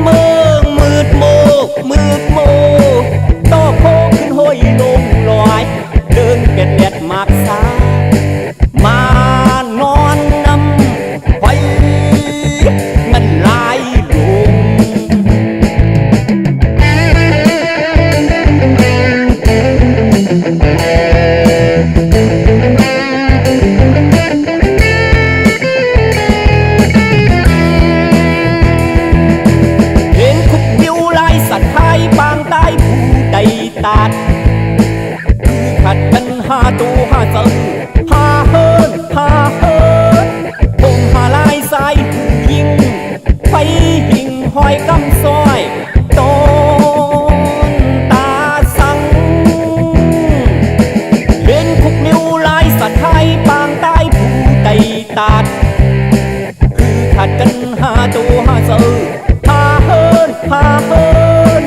เมืองมืดโมกมืดโมต่อโคงขึ้นห้อยลงลอยเดินเปียดเลียดมากสามานอนนำไฟเงินลายลงตัดคือขัดกันหาตูหาเสือหาเฮินหาเฮินพงหาลายสายยิงไฟหิงหอยกำซอยต้นตาสังเห็นคุกนิ้วลายสัตว์ไทยปางใต้ผู้ใดตัดคือขัดกันหาตูหาเสือหาเฮินหาเฮิน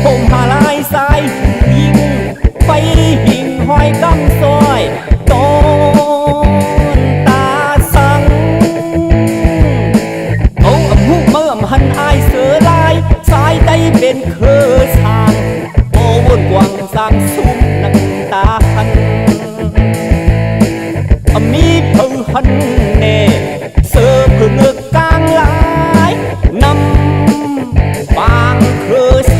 พงหาลายสายยิงไฟหิงหอยกำซอยต้นตาสังเอาอำหูเมื่อมหันอายเสือลายสายใดเป็นเคอสางโอวนกวางสางซุ้มนังตาหันมีเพื่อหันเน่เสือเพื่อเงือกกลางลายนำบางเคอ